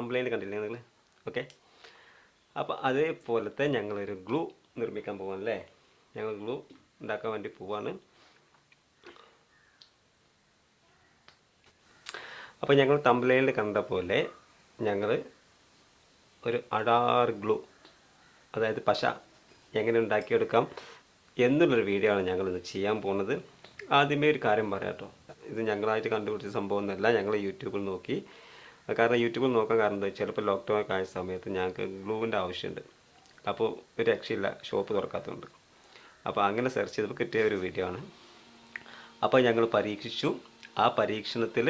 തംബ്ലൈനിൽ കണ്ടില്ലേ നിങ്ങൾ? ഓക്കെ, അപ്പോൾ അതേപോലത്തെ ഞങ്ങളൊരു ഗ്ലൂ നിർമ്മിക്കാൻ പോവാണല്ലേ. ഞങ്ങൾ ഗ്ലൂ ഉണ്ടാക്കാൻ വേണ്ടി പോവാണ്. അപ്പോൾ ഞങ്ങൾ തംബ്ലൈനിൽ കണ്ട പോലെ ഞങ്ങൾ ഒരു അഡാർ ഗ്ലൂ, അതായത് പശ എങ്ങനെ ഉണ്ടാക്കിയെടുക്കാം എന്നുള്ളൊരു വീഡിയോ ആണ് ഞങ്ങളിന്ന് ചെയ്യാൻ പോകുന്നത്. ആദ്യമേ ഒരു കാര്യം പറയാം കേട്ടോ, ഇത് ഞങ്ങളായിട്ട് കണ്ടുപിടിച്ച സംഭവമൊന്നുമല്ല, ഞങ്ങൾ യൂട്യൂബിൽ നോക്കി. കാരണം യൂട്യൂബിൽ നോക്കാൻ കാരണം എന്താ വെച്ചാൽ ഇപ്പോൾ ലോക്ക്ഡൗൺ ഒക്കെ ആയ സമയത്ത് ഞങ്ങൾക്ക് ഗ്ലൂവിൻ്റെ ആവശ്യമുണ്ട്. അപ്പോൾ ഒരു രക്ഷയില്ല, ഷോപ്പ് തുറക്കാത്തതുകൊണ്ട്. അപ്പോൾ അങ്ങനെ സെർച്ച് ചെയ്തപ്പോൾ കിട്ടിയ ഒരു വീഡിയോ ആണ്. അപ്പോൾ ഞങ്ങൾ പരീക്ഷിച്ചു. ആ പരീക്ഷണത്തിൽ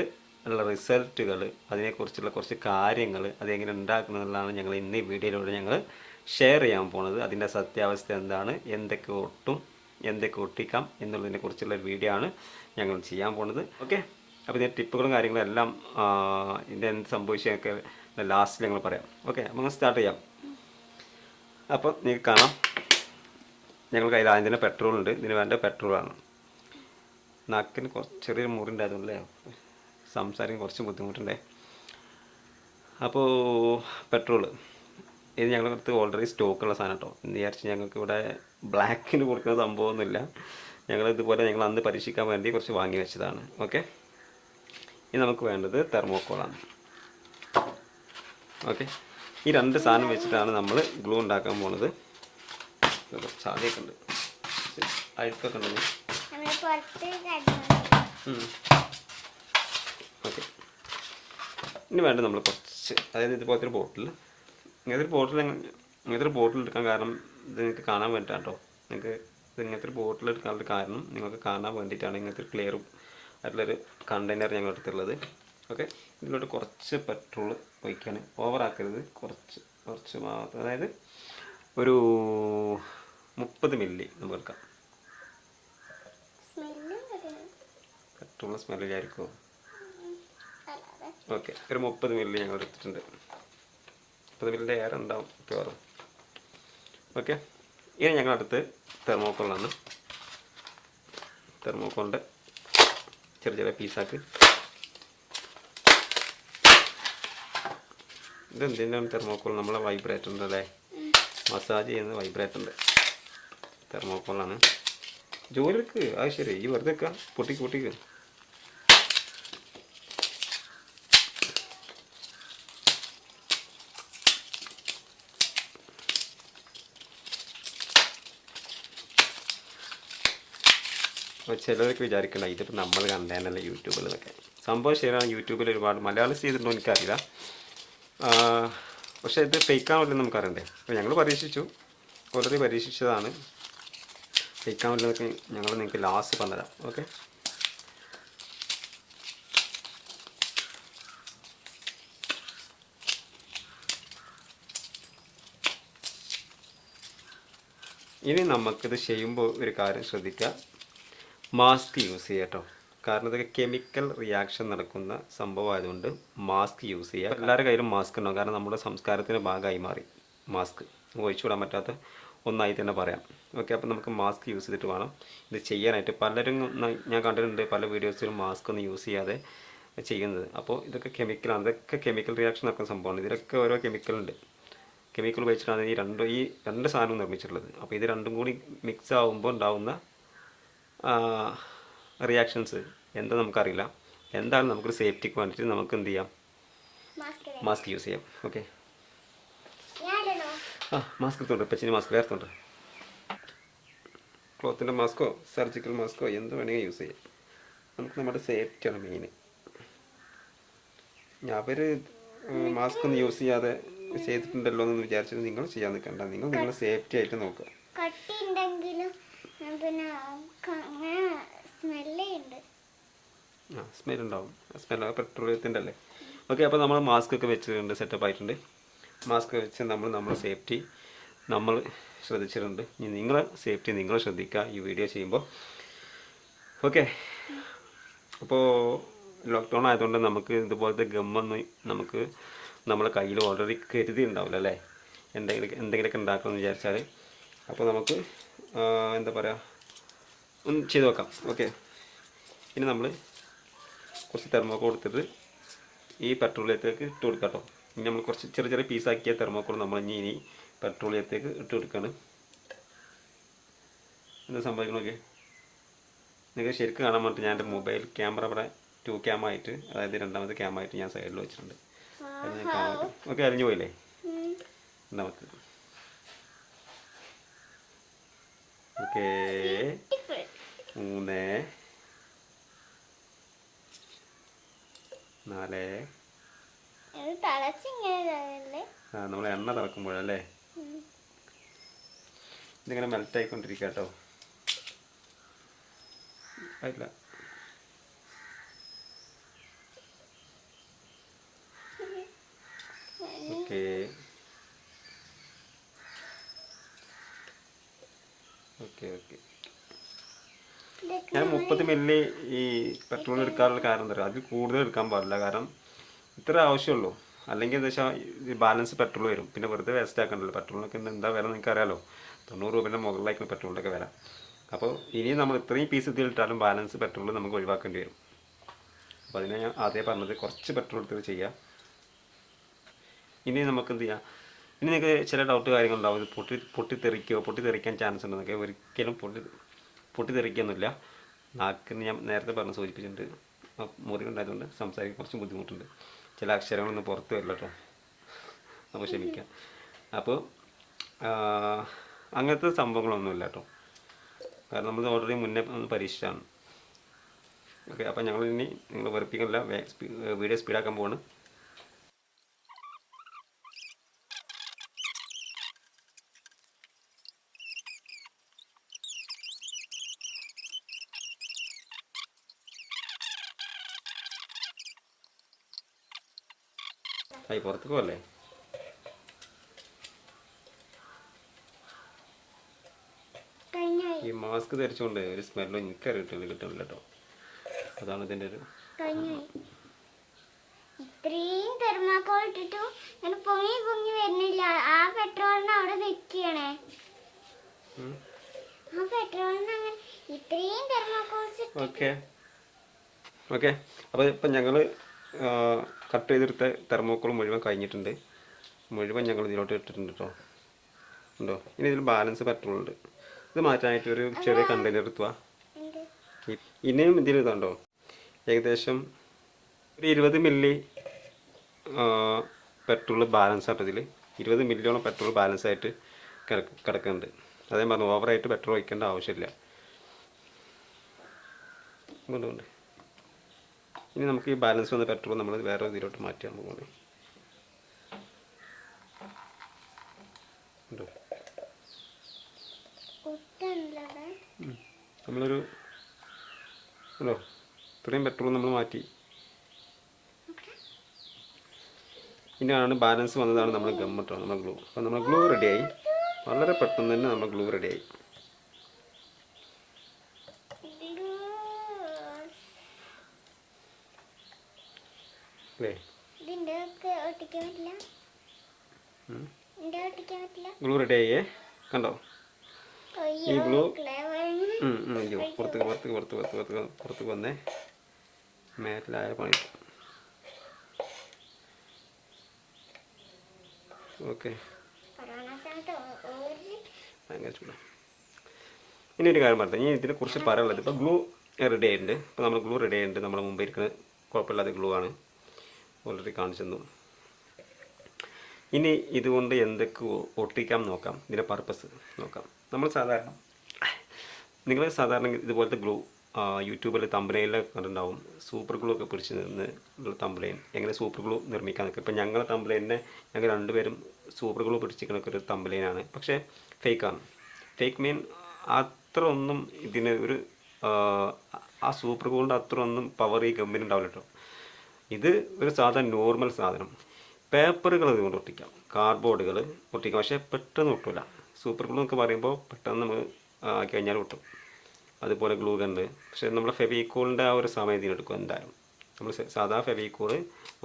ഉള്ള റിസൾട്ടുകൾ, അതിനെക്കുറിച്ചുള്ള കുറച്ച് കാര്യങ്ങൾ, അതെങ്ങനെ ഉണ്ടാക്കുന്നതെന്നുള്ളതാണ് ഞങ്ങൾ ഇന്ന് ഈ വീഡിയോയിലൂടെ ഞങ്ങൾ ഷെയർ ചെയ്യാൻ പോകുന്നത്. അതിൻ്റെ സത്യാവസ്ഥ എന്താണ്, എന്തൊക്കെ ഒട്ടും എന്തൊക്കെ ഒട്ടിക്കാം എന്നുള്ളതിനെ കുറിച്ചുള്ള ഒരു വീഡിയോ ആണ് ഞങ്ങൾ ചെയ്യാൻ പോകുന്നത്. ഓക്കെ, അപ്പോൾ ഇതിൻ്റെ ടിപ്പുകളും കാര്യങ്ങളും എല്ലാം ഇതിൻ്റെ എന്ത് സംഭവിച്ചതൊക്കെ ലാസ്റ്റ് ഞങ്ങൾ പറയാം. ഓക്കെ, അപ്പോൾ നമുക്ക് സ്റ്റാർട്ട് ചെയ്യാം. അപ്പോൾ നിങ്ങൾക്ക് കാണാം, ഞങ്ങൾ കയ്യിൽ ആദ്യം തന്നെ പെട്രോൾ ഉണ്ട്. ഇതിന് വേണ്ട പെട്രോളാണ്. നാക്കിന് കുറച്ച് ചെറിയൊരു മുറിണ്ടായതുകൊണ്ടല്ലേ സംസാരിക്കാൻ കുറച്ച് ബുദ്ധിമുട്ടുണ്ടേ. അപ്പോൾ പെട്രോൾ ഇത് ഞങ്ങളുടെ അടുത്ത് ഓൾറെഡി സ്റ്റോക്കുള്ള സാധനം കേട്ടോ. എന്ന് വിചാരിച്ച് ഞങ്ങൾക്ക് ഇവിടെ ബ്ലാക്കിന് കൊടുക്കുന്ന സംഭവമൊന്നുമില്ല. ഞങ്ങൾ അന്ന് പരീക്ഷിക്കാൻ വേണ്ടി കുറച്ച് വാങ്ങി വെച്ചതാണ്. ഓക്കെ, ഇനി നമുക്ക് വേണ്ടത് തെർമോക്കോളാണ്. ഓക്കെ, ഈ രണ്ട് സാധനം വെച്ചിട്ടാണ് നമ്മൾ ഗ്ലൂ ഉണ്ടാക്കാൻ പോകുന്നത്. ചാടിയൊക്കെ ഉണ്ട്, അഴുക്കൊക്കെ ഉണ്ടെങ്കിൽ. ഓക്കെ, ഇനി വേണ്ടത് നമ്മൾ കുറച്ച്, അതായത് ഇതുപോലത്തെ ഒരു ബോട്ടിൽ, ഇങ്ങനത്തെ ഒരു ബോട്ടിൽ എടുക്കാൻ കാരണം ഇത് നിങ്ങൾക്ക് കാണാൻ വേണ്ടിയിട്ടാണ് കേട്ടോ. നിങ്ങൾക്ക് ഇത് ഇങ്ങനത്തെ ഒരു ബോട്ടിൽ എടുക്കാനുള്ള കാരണം നിങ്ങൾക്ക് കാണാൻ വേണ്ടിയിട്ടാണ്. ഇങ്ങനത്തെ ഒരു ക്ലിയറും ആയിട്ടുള്ളൊരു കണ്ടെയ്നർ ഞങ്ങൾ എടുത്തുള്ളത്. ഓക്കെ, ഇതിലോട്ട് കുറച്ച് പെട്രോൾ ഒഴിക്കാൻ, ഓവറാക്കരുത്, കുറച്ച് മാത്രം, അതായത് ഒരു 30 മില്ലി നമുക്ക് എടുക്കാം. പെട്രോളിന് സ്മെല്ലായിരിക്കുമോ? ഓക്കെ, ഒരു 30 മില്ലി ഞങ്ങൾ എടുത്തിട്ടുണ്ട്. 30 മില്ലിൻ്റെ എയർ ഉണ്ടാവും മിക്കവാറും. ഓക്കെ, ഇനി ഞങ്ങളടുത്ത് തെർമോക്കോളാണ്. തെർമോക്കോളിൻ്റെ ചെറിയ ചെറിയ പീസാക്ക്. ഇതെന്തിനാണ് തെർമോക്കോൾ? നമ്മളെ വൈബ്രേറ്റർ ഉണ്ട് അല്ലേ, മസാജ് ചെയ്യുന്ന വൈബ്രേറ്റർ ഉണ്ട്. തെർമോക്കോളാണ്. ജോലിക്ക് അത് ശരി, ഈ വെറുതെ വെക്കാം, പൊട്ടിക്ക്. അപ്പോൾ ചിലരൊക്കെ വിചാരിക്കണ്ട ഇതിപ്പോൾ നമ്മൾ കണ്ടേനല്ലേ യൂട്യൂബിൽ നിന്നൊക്കെ. സംഭവം ശരിയാണ്, യൂട്യൂബിൽ ഒരുപാട് മലയാളം ചെയ്തിട്ടുണ്ടോ എനിക്കറിയില്ല. പക്ഷേ ഇത് ഫേക്കാവില്ലെന്ന് നമുക്കറിയണ്ടേ. അപ്പോൾ ഞങ്ങൾ ഓൾറെഡി പരീക്ഷിച്ചതാണ്. ഫേക്കാവില്ലെന്നൊക്കെ ഞങ്ങൾ നിങ്ങൾക്ക് ലാസ്റ്റ് പറഞ്ഞുതരാം. ഓക്കെ, ഇനി നമുക്കിത് ചെയ്യുമ്പോൾ ഒരു കാര്യം ശ്രദ്ധിക്കുക, മാസ്ക് യൂസ് ചെയ്യുക കേട്ടോ. കാരണം ഇതൊക്കെ കെമിക്കൽ റിയാക്ഷൻ നടക്കുന്ന സംഭവമായതുകൊണ്ട് മാസ്ക് യൂസ് ചെയ്യുക. എല്ലാവരുടെ കയ്യിലും മാസ്ക് ഉണ്ടാവും, കാരണം നമ്മുടെ സംസ്കാരത്തിൻ്റെ ഭാഗമായി മാറി മാസ്ക്. ഒഴിച്ചുവിടാൻ പറ്റാത്ത ഒന്നായി തന്നെ പറയാം. ഓക്കെ, അപ്പോൾ നമുക്ക് മാസ്ക് യൂസ് ചെയ്തിട്ട് വേണം ഇത് ചെയ്യാനായിട്ട്. പലരും ഞാൻ കണ്ടിട്ടുണ്ട് പല വീഡിയോസിലും മാസ്ക് ഒന്നും യൂസ് ചെയ്യാതെ ചെയ്യുന്നത്. അപ്പോൾ ഇതൊക്കെ കെമിക്കലാണ്, ഇതൊക്കെ കെമിക്കൽ റിയാക്ഷൻ നടക്കുന്ന സംഭവമാണ്. ഇതിലൊക്കെ ഓരോ കെമിക്കലുണ്ട്. കെമിക്കൽ ഉപയോഗിച്ചിട്ടാണ് ഈ രണ്ട് സാധനവും നിർമ്മിച്ചിട്ടുള്ളത്. അപ്പോൾ ഇത് രണ്ടും കൂടി മിക്സ് ആകുമ്പോൾ ഉണ്ടാകുന്ന റിയാക്ഷൻസ് എന്താ നമുക്കറിയില്ല. എന്തായാലും നമുക്കൊരു സേഫ്റ്റിക്ക് വേണ്ടിയിട്ട് നമുക്ക് എന്ത് ചെയ്യാം, മാസ്ക് യൂസ് ചെയ്യാം. ഓക്കെ, മാസ്ക് എടുത്തോണ്ട്, പച്ചിന് മാസ്ക് വേർത്തോണ്ട്, ക്ലോത്തിൻ്റെ മാസ്കോ സർജിക്കൽ മാസ്കോ എന്ത് വേണമെങ്കിൽ യൂസ് ചെയ്യാം. നമുക്ക് നമ്മുടെ സേഫ്റ്റിയാണ് മെയിൻ. അവർ മാസ്ക് ഒന്നും യൂസ് ചെയ്യാതെ ചെയ്തിട്ടുണ്ടല്ലോ എന്ന് വിചാരിച്ചിട്ട് നിങ്ങൾ ചെയ്യാൻ നിൽക്കണ്ട. നിങ്ങൾ സേഫ്റ്റി ആയിട്ട് നോക്കുക. സ്മെല്ലുണ്ടാവും, സ്മെല്ലൊക്കെ പെട്രോളിയത്തിൻ്റെ അല്ലേ. ഓക്കെ, അപ്പോൾ നമ്മൾ മാസ്ക് ഒക്കെ വെച്ചിട്ടുണ്ട്, സെറ്റപ്പ് ആയിട്ടുണ്ട്. മാസ്ക് വെച്ച് നമ്മുടെ സേഫ്റ്റി നമ്മൾ ശ്രദ്ധിച്ചിട്ടുണ്ട്. ഇനി നിങ്ങളെ സേഫ്റ്റി നിങ്ങൾ ശ്രദ്ധിക്കുക ഈ വീഡിയോ ചെയ്യുമ്പോൾ. ഓക്കെ, അപ്പോൾ ലോക്ക്ഡൗൺ ആയതുകൊണ്ട് നമുക്ക് ഇതുപോലത്തെ ഗമ്മൊന്നും നമുക്ക് നമ്മളെ കയ്യിൽ ഓൾറെഡി കരുതി ഉണ്ടാവില്ല അല്ലേ, എന്തെങ്കിലുമൊക്കെ ഉണ്ടാക്കണമെന്ന് വിചാരിച്ചാൽ. അപ്പോൾ നമുക്ക് എന്താ പറയുക, ഒന്ന് ചെയ്ത് നോക്കാം. ഓക്കെ, ഇനി നമ്മൾ കുറച്ച് തെർമോക്കോൾ എടുത്തിട്ട് ഈ പെട്രോളിലേക്ക് ഇട്ട് കൊടുക്കാം കേട്ടോ. ഇനി നമ്മൾ കുറച്ച് ചെറിയ ചെറിയ പീസാക്കിയ തെർമോക്കോൾ നമ്മൾ ഇനി പെട്രോളിയത്തേക്ക് ഇട്ട് കൊടുക്കുകയാണ്. എന്താ സംഭവിക്കണമൊക്കെ നിങ്ങൾക്ക് ശരിക്കും കാണാൻ വേണ്ടി ഞാൻ എൻ്റെ മൊബൈൽ ക്യാമറ ഇവിടെ 2 ക്യാം ആയിട്ട്, അതായത് രണ്ടാമത്തെ ക്യാം ആയിട്ട് ഞാൻ സൈഡിൽ വെച്ചിട്ടുണ്ട്. അത് ഞാൻ കാണാൻ പറ്റും. ഓക്കെ, അരിഞ്ഞു പോയില്ലേ? നമുക്ക് ഓക്കെ 3 4 നമ്മൾ എണ്ണ തിളക്കുമ്പോഴല്ലേ ഇതിങ്ങനെ മെൽറ്റ് ആയിക്കൊണ്ടിരിക്കുക കേട്ടോ. ആയില്ല, ഓക്കെ ഓക്കെ ഓക്കെ. ഞാൻ 30 മില്ലി ഈ പെട്രോൾ എടുക്കാനുള്ള കാരണം എന്താ പറയുക, അതിൽ കൂടുതൽ എടുക്കാൻ പാടില്ല. കാരണം ഇത്ര ആവശ്യമുള്ളൂ. അല്ലെങ്കിൽ എന്താ വെച്ചാൽ ഈ ബാലൻസ് പെട്രോൾ വരും, പിന്നെ വെറുതെ വേസ്റ്റ് ആക്കണ്ടല്ലോ. പെട്രോളിനൊക്കെ എന്താ വില നിങ്ങൾക്ക് അറിയാലോ, 90 രൂപേൻ്റെ മുകളിലായിരിക്കും പെട്രോളിൻ്റെയൊക്കെ വില. അപ്പോൾ ഇനി നമ്മൾ ഇത്രയും പീസ് ഇതിലിട്ടാലും ബാലൻസ് പെട്രോൾ നമുക്ക് ഒഴിവാക്കേണ്ടി വരും. അപ്പോൾ അതിനെ ഞാൻ ആദ്യം പറഞ്ഞത് കുറച്ച് പെട്രോൾ എടുത്തിട്ട് ചെയ്യുക. ഇനി നമുക്ക് എന്ത് ചെയ്യാം, ഇനി നിങ്ങൾക്ക് ചില ഡൗട്ട് കാര്യങ്ങളുണ്ടാവും. ഇത് പൊട്ടിത്തെറിക്കാൻ ചാൻസ് ഉണ്ടെന്നൊക്കെ. ഒരിക്കലും പൊട്ടിത്തെറിക്കൊന്നുമില്ല. നാക്കിന് ഞാൻ നേരത്തെ പറഞ്ഞ് സൂചിപ്പിച്ചിട്ടുണ്ട്, മുറിവുണ്ടായതുകൊണ്ട് സംസാരിക്കാൻ കുറച്ച് ബുദ്ധിമുട്ടുണ്ട്. ചില അക്ഷരങ്ങളൊന്നും പുറത്ത് വരില്ല കേട്ടോ, നമുക്ക് ക്ഷമിക്കാം. അപ്പോൾ അങ്ങനത്തെ സംഭവങ്ങളൊന്നുമില്ല കേട്ടോ, കാരണം നമ്മൾ ഓൾറെഡി മുന്നേ ഒന്ന് പരീക്ഷിച്ചാണ്. ഓക്കെ, അപ്പോൾ ഞങ്ങൾ ഇനി നിങ്ങൾ വെറുപ്പിക്കുന്നില്ല, വീഡിയോ സ്പീഡാക്കാൻ പോവാണ്. ആയി പുറത്തേക്ക് പോകല്ലേ? ഈ മാസ്ക് ധരിച്ചുകൊണ്ട് ഒരു സ്മെല്ലോ കിട്ടുന്നില്ല കേട്ടോ. അതാണ് ഇതിൻ്റെ ഒരു ഇത്രയും തെർമാക്കോൾ ഇട്ടിട്ടും ഇങ്ങനെ പൊങ്ങി വരുന്നില്ല. ആ പെട്രോളിന് അവിടെ നിൽക്കണേ. ആ പെട്രോളിന് അങ്ങനെ ഇത്രയും തെർമാക്കോൾസ്. Okay okay. അപ്പോൾ ഇപ്പം ഞങ്ങൾ കട്ട് ചെയ്തെടുത്ത തെർമോക്കോൾ മുഴുവൻ കഴിഞ്ഞിട്ടുണ്ട്. മുഴുവൻ ഞങ്ങൾ ഇതിലോട്ട് ഇട്ടിട്ടുണ്ട് കേട്ടോ. ഉണ്ടോ? ഇനി ഇതിൽ ബാലൻസ് പെട്രോൾ ഉണ്ട്. ഇത് മാറ്റാനായിട്ട് ഒരു ചെറിയ കണ്ടെയ്നർ എടുത്തുക. ഇനിയും ഇതിൽ ഇതുണ്ടോ, ഏകദേശം ഒരു 20 മില്ലി പെട്രോൾ ബാലൻസ് ആയിട്ട് ഇതിൽ 20 മില്ലിയോളം പെട്രോൾ ബാലൻസ് ആയിട്ട് കിടക്കുന്നുണ്ട്. അതേ പറഞ്ഞു, ഓവറായിട്ട് പെട്രോൾ ഒഴിക്കേണ്ട ആവശ്യമില്ല. കൊണ്ടുകൊണ്ട് ഇനി നമുക്ക് ഈ ബാലൻസ് വന്ന പെട്രോൾ നമ്മൾ വേറെ ഇതിലോട്ട് മാറ്റാൻ പോകുന്നത്. നമ്മളൊരു ഉണ്ടോ, ഇത്രയും പെട്രോൾ നമ്മൾ മാറ്റി. ഇനിയാണ് ബാലൻസ് വന്നതാണ് നമ്മൾ ഗമ്മിട്ടോ, നമ്മൾ ഗ്ലൂ. അപ്പോൾ നമ്മൾ ഗ്ലൂ റെഡിയായി. വളരെ പെട്ടെന്ന് തന്നെ നമ്മൾ ഗ്ലൂ റെഡിയായി. ഗ്ലൂ റെഡിയായേ, കണ്ടോ? ഈ ഗ്ലൂ പുറത്തേക്ക് വന്നേ, മേറ്റിലായ പണി. ഓക്കെ, ഭയങ്കര ചൂടാണ്. ഇനി ഒരു കാര്യം പറഞ്ഞത്, ഇനി ഇതിനെ കുറിച്ച് പറയാനുള്ളത്, ഇപ്പോൾ ഗ്ലൂ റെഡി ആയിട്ടുണ്ട്. ഇപ്പോൾ നമ്മൾ ഗ്ലൂ റെഡി ആയിട്ടുണ്ട്. നമ്മുടെ മുമ്പ് ഇരിക്കുന്നത് കുഴപ്പമില്ലാത്ത ഗ്ലൂ ആണ്, ഓൾറെഡി കാണിച്ചു തന്നു. ഇനി ഇതുകൊണ്ട് എന്തൊക്കെ ഒട്ടിക്കാം നോക്കാം, ഇതിൻ്റെ പർപ്പസ് നോക്കാം. നമ്മൾ നിങ്ങൾ സാധാരണ ഇതുപോലത്തെ ഗ്ലൂ യൂട്യൂബിൽ തമ്പനയിൽ കണ്ടിട്ടുണ്ടാവും. സൂപ്പർ ഗ്ലൂ ഒക്കെ പിടിച്ച് നിന്ന് തമ്പലൈൻ എങ്ങനെ സൂപ്പർ ഗ്ലൂ നിർമ്മിക്കാൻ നിൽക്കുക. ഇപ്പം ഞങ്ങളെ തമ്പലൈനെ ഞങ്ങൾ രണ്ടുപേരും സൂപ്പർ ഗ്ലൂ പിടിച്ചിരിക്കുന്ന ഒരു തമ്പലൈനാണ്. പക്ഷേ ഫേക്കാണ്. ഫേക്ക് മീൻ അത്ര ഒന്നും ഇതിന് ഒരു ആ സൂപ്പർ ഗ്ലൂവിൻ്റെ അത്ര ഒന്നും പവർ ഈ ഗമ്മിന് ഉണ്ടാവില്ല കേട്ടോ. ഇത് ഒരു സാധാരണ നോർമൽ സാധനം. പേപ്പറുകൾ ഇതുകൊണ്ട് ഒട്ടിക്കാം, കാർഡ്ബോർഡുകൾ ഒട്ടിക്കാം, പക്ഷേ പെട്ടെന്ന് ഒട്ടില്ല. സൂപ്പർ ഗ്ലൂ എന്നൊക്കെ പറയുമ്പോൾ പെട്ടെന്ന് നമ്മൾ ആക്കി കഴിഞ്ഞാൽ ഒട്ടും. അതുപോലെ ഗ്ലൂ ഗണ്ണ്. പക്ഷേ നമ്മുടെ ഫെവിക്കോളിൻ്റെ ആ ഒരു സമയം ഇതിനെടുക്കും എന്തായാലും. നമ്മൾ സാധാ ഫെവിക്കോൾ,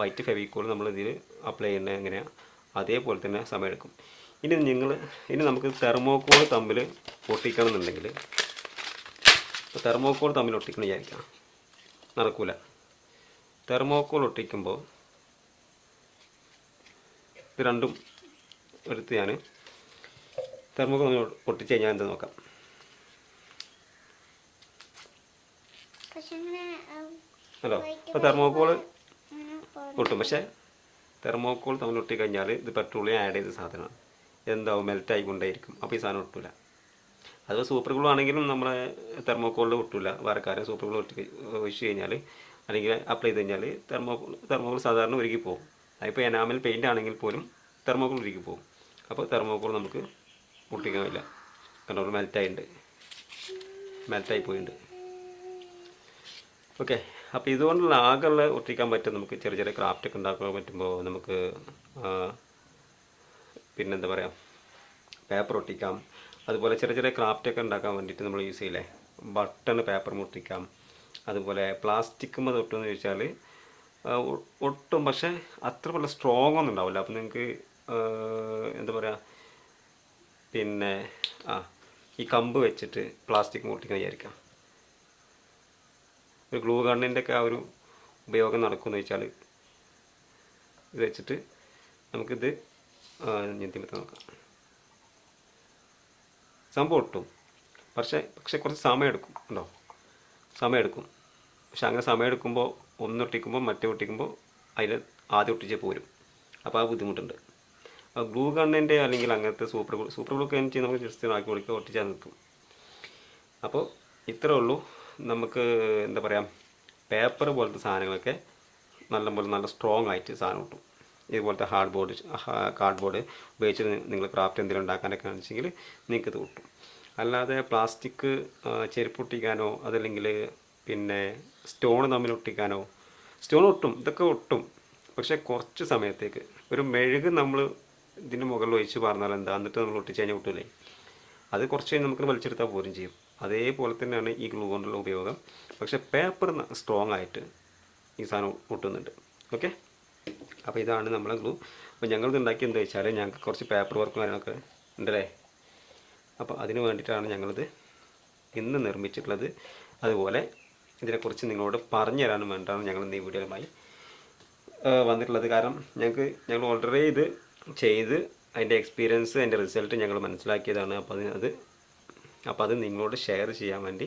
വൈറ്റ് ഫെവിക്കോൾ നമ്മൾ ഇതിൽ അപ്ലൈ ചെയ്യുന്നത് എങ്ങനെയാണ് അതേപോലെ തന്നെ സമയം എടുക്കും. ഇനി നമുക്ക് തെർമോക്കോൾ തമ്മിൽ ഒട്ടിക്കണമെന്നുണ്ടെങ്കിൽ, ഇപ്പോൾ തെർമോക്കോൾ തമ്മിൽ ഒട്ടിക്കണം വിചാരിക്കാം, നടക്കൂല. തെർമോക്കോൾ ഒട്ടിക്കുമ്പോൾ ഇത് രണ്ടും എടുത്ത് ഞാൻ തെർമോക്കോൾ ഒന്ന് പൊട്ടിച്ച് കഴിഞ്ഞാൽ എന്താ നോക്കാം. പക്ഷെ ഇങ്ങനെ ഹലോ, ഇപ്പോൾ തെർമോക്കോൾ ഒട്ടും, പക്ഷേ തെർമോക്കോൾ തമ്മിൽ ഒട്ടിക്കഴിഞ്ഞാൽ ഇത് പെട്രോളിയം ആഡ് ചെയ്ത സാധനമാണ്, എന്താവും മെൽറ്റ് ആയിക്കൊണ്ടേയിരിക്കും. അപ്പോൾ ഈ സാധനം ഒട്ടില്ല. അതുപോലെ സൂപ്പർ ഗ്ലൂ ആണെങ്കിലും നമ്മളെ തെർമോക്കോളിൽ ഒട്ടില്ല. വേറെ കാര്യം സൂപ്പർ ഗ്ലൂ ഒഴിച്ച് കഴിഞ്ഞാൽ അല്ലെങ്കിൽ അപ്ലൈ ചെയ്ത് കഴിഞ്ഞാൽ തെർമോക്കോൾ സാധാരണ ഉരുകി പോകും. അതിപ്പോൾ എനാമൽ പെയിൻ്റ് ആണെങ്കിൽ പോലും തെർമോക്കോൾ ഉരുകി പോകും. അപ്പോൾ തെർമോക്കോൾ നമുക്ക് ഒട്ടിക്കാൻ കഴിയില്ല. കണ്ടോ, മെൽറ്റായി പോയിട്ടുണ്ട്. ഓക്കെ, അപ്പോൾ ഇതുകൊണ്ടുള്ള ആകെയുള്ള ഒട്ടിക്കാൻ പറ്റും. നമുക്ക് ചെറിയ ചെറിയ ക്രാഫ്റ്റൊക്കെ ഉണ്ടാക്കാൻ പറ്റുമ്പോൾ നമുക്ക് പിന്നെന്താ പറയുക, പേപ്പർ ഒട്ടിക്കാം. അതുപോലെ ചെറിയ ചെറിയ ക്രാഫ്റ്റൊക്കെ ഉണ്ടാക്കാൻ വേണ്ടിയിട്ട് നമ്മൾ യൂസ് ചെയ്യില്ലേ, ബട്ടൺ പേപ്പർ ഒട്ടിക്കാം. അതുപോലെ പ്ലാസ്റ്റിക് തൊട്ടെന്ന് ചോദിച്ചാൽ ഒട്ടും, പക്ഷേ അത്ര വല്ല സ്ട്രോങ് ഒന്നും ഉണ്ടാവില്ല. അപ്പോൾ നിങ്ങൾക്ക് എന്താ പറയുക, പിന്നെ ഈ കമ്പ് വെച്ചിട്ട് പ്ലാസ്റ്റിക് ഒട്ടിക്കാൻ വിചാരിക്കാം. ഒരു ഗ്ലൂ ഗണ്ണിൻ്റെ ഒക്കെ ആ ഒരു ഉപയോഗം നടക്കുമെന്ന് വെച്ചാൽ ഇത് വെച്ചിട്ട് നമുക്കിത് ഞെത്തിമത്ത് നോക്കാം. സംഭവം ഒട്ടും, പക്ഷേ കുറച്ച് സമയം എടുക്കും. ഉണ്ടോ, സമയം എടുക്കും. പക്ഷെ അങ്ങനെ സമയം എടുക്കുമ്പോൾ ഒന്നൊട്ടിക്കുമ്പോൾ മറ്റേ ഒട്ടിക്കുമ്പോൾ അതിൽ ആദ്യം ഒട്ടിച്ച് പോരും. അപ്പോൾ ആ ബുദ്ധിമുട്ടുണ്ട്. ഗ്ലൂ ഗണ്ണിൻ്റെ അല്ലെങ്കിൽ അങ്ങനത്തെ സൂപ്പർ ഗ്ലൂ ഒക്കെ എനിക്ക് നമുക്ക് ജസ്റ്റ് ആക്കി കൊടുക്കുക, ഒട്ടിച്ചാൽ നിൽക്കും. അപ്പോൾ ഇത്രേ ഉള്ളൂ. നമുക്ക് എന്താ പറയുക, പേപ്പർ പോലത്തെ സാധനങ്ങളൊക്കെ നല്ല സ്ട്രോങ് ആയിട്ട് സാധനം കിട്ടും. ഇതുപോലത്തെ കാർഡ്ബോർഡ് ഉപയോഗിച്ച് നിങ്ങൾ ക്രാഫ്റ്റ് എന്തെങ്കിലും ഉണ്ടാക്കാനൊക്കെ ആണെന്നുവെച്ചെങ്കിൽ നിങ്ങൾക്ക് ഇത് കിട്ടും. അല്ലാതെ പ്ലാസ്റ്റിക് ചെരുപ്പ് ഒട്ടിക്കാനോ അതല്ലെങ്കിൽ പിന്നെ സ്റ്റോൺ തമ്മിൽ ഒട്ടിക്കാനോ, സ്റ്റോൺ ഒട്ടും, ഇതൊക്കെ ഒട്ടും. പക്ഷേ കുറച്ച് സമയത്തേക്ക് ഒരു മെഴുക് നമ്മൾ ഇതിൻ്റെ മുകളിൽ ഒഴിച്ച് പറഞ്ഞാൽ എന്താ, എന്നിട്ട് നമ്മൾ ഒട്ടിച്ച് കഴിഞ്ഞാൽ ഒട്ടില്ലേ, അത് കുറച്ച് കഴിഞ്ഞ് നമുക്ക് വലിച്ചെടുത്താൽ പോരും ചെയ്യും. അതേപോലെ തന്നെയാണ് ഈ ഗ്ലൂ കൊണ്ടുള്ള ഉപയോഗം. പക്ഷേ പേപ്പർ സ്ട്രോങ് ആയിട്ട് ഈ സാധനം ഒട്ടുന്നുണ്ട്. ഓക്കെ, അപ്പോൾ ഇതാണ് നമ്മളെ ഗ്ലൂ. അപ്പോൾ ഞങ്ങളിത് ഉണ്ടാക്കി എന്താ വെച്ചാൽ ഞങ്ങൾക്ക് കുറച്ച് പേപ്പർ വർക്കും കാര്യങ്ങളൊക്കെ ഉണ്ടല്ലേ. അപ്പോൾ അതിന് വേണ്ടിയിട്ടാണ് ഞങ്ങളിത് ഇന്ന് നിർമ്മിച്ചിട്ടുള്ളത്. അതുപോലെ ഇതിനെക്കുറിച്ച് നിങ്ങളോട് പറഞ്ഞു തരാനും വേണ്ടിയിട്ടാണ് ഞങ്ങൾ ഈ വീഡിയോയുമായി വന്നിട്ടുള്ളത്. കാരണം ഞങ്ങൾ ഓൾറെഡി ഇത് ചെയ്ത് അതിൻ്റെ എക്സ്പീരിയൻസ്, അതിൻ്റെ റിസൾട്ട് ഞങ്ങൾ മനസ്സിലാക്കിയതാണ്. അപ്പോൾ അത് നിങ്ങളോട് ഷെയർ ചെയ്യാൻ വേണ്ടി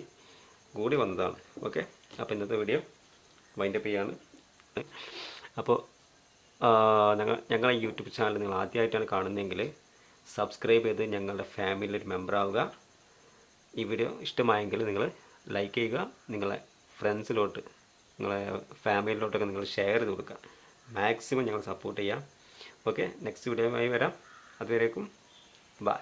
കൂടി വന്നതാണ്. ഓക്കെ, അപ്പോൾ ഇന്നത്തെ വീഡിയോ വൈൻഡപ്പ് ചെയ്യാണ്. അപ്പോൾ ഞങ്ങളെ യൂട്യൂബ് ചാനൽ നിങ്ങൾ ആദ്യമായിട്ടാണ് കാണുന്നതെങ്കിൽ സബ്സ്ക്രൈബ് ചെയ്ത് ഞങ്ങളുടെ ഫാമിലിയിൽ ഒരു മെമ്പർ ആവുക. ഈ വീഡിയോ ഇഷ്ടമായെങ്കിൽ നിങ്ങൾ ലൈക്ക് ചെയ്യുക, നിങ്ങളെ ഫ്രണ്ട്സിലോട്ട്, നിങ്ങളെ ഫാമിലിയിലോട്ടൊക്കെ നിങ്ങൾ ഷെയർ ചെയ്ത് കൊടുക്കുക. മാക്സിമം ഞങ്ങൾ സപ്പോർട്ട് ചെയ്യാം. ഓക്കെ, നെക്സ്റ്റ് വീഡിയോയുമായി വരാം. അതുവരേക്കും ബൈ.